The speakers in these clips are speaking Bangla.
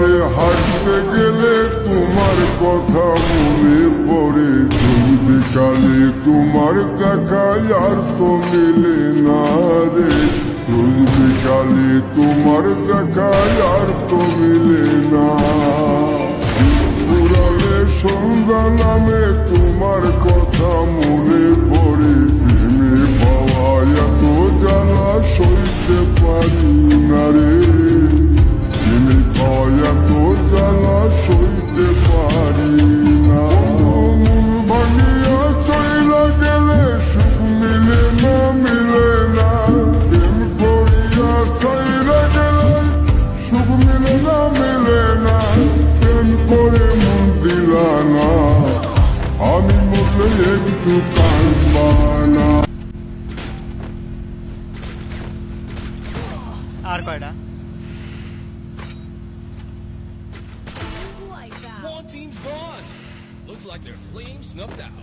বাজারে হাঁটতে গেলে তোমার কথা মনে পড়ে, দুই বিকালে তোমার দেখায় আর তো মিলে না রে, দুই বিকালে তোমার দেখায় আর তো মিলে না। পুরালে সন্ধ্যা নামে তোমার কথা মনে পড়ে, প্রেমে পাওয়া এত জ্বালা সইতে পারি না রে, প্রেমে পাওয়া এত জ্বালা সইতে পারি না। মন ভাঙিয়া চইলা গেলে সুখ মিলে না, মিলে না, প্রেম করিয়া চইলা গেলে সুখ মিলে না, মিলে না, প্রেম করে মন দিলা না, আমি মরলে একটু কাঁদবা না। আর কয়টা? One team's gone. Looks like their flames snuffed out.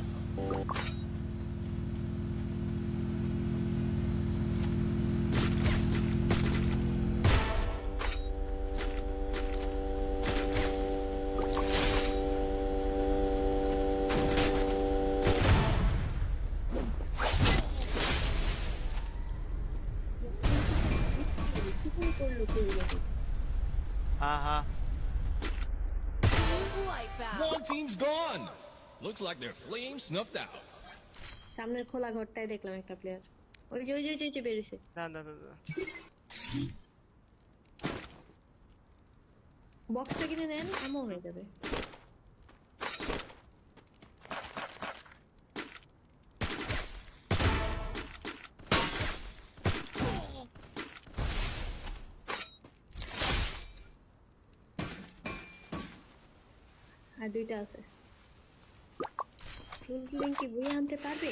হ্যাঁ One team's gone. Looks like their flames snuffed out. সামনের খোলা ঘরটায় দেখলাম একটা প্লেয়ার, ওই যে ওই যে ওই যে বেরিয়েছে। না না না বক্সটা কিনে নেন, আমও হয়ে যাবে। আর দুইটা আছে। ফুলফিলিং কি বই আনতে পারবে?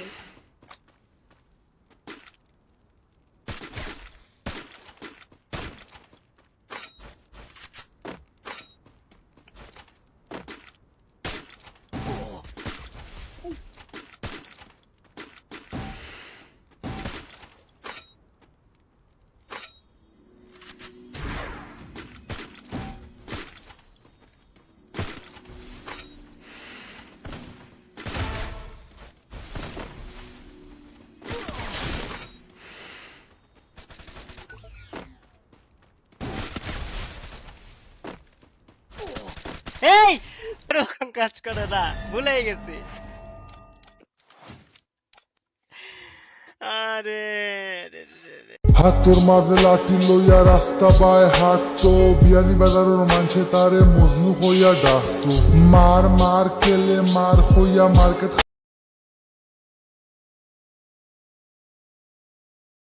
এই এরকম কাজ করে না, ভুলে গেছি। আরে হাতর মাঝে লাঠি লইয়া রাস্তা বায় হাঁটতো, বিয়ানি বাজারের মানছে তারে মজনু হইয়া ডাকতো, মার মার কেলে মার হইয়া মার্কেট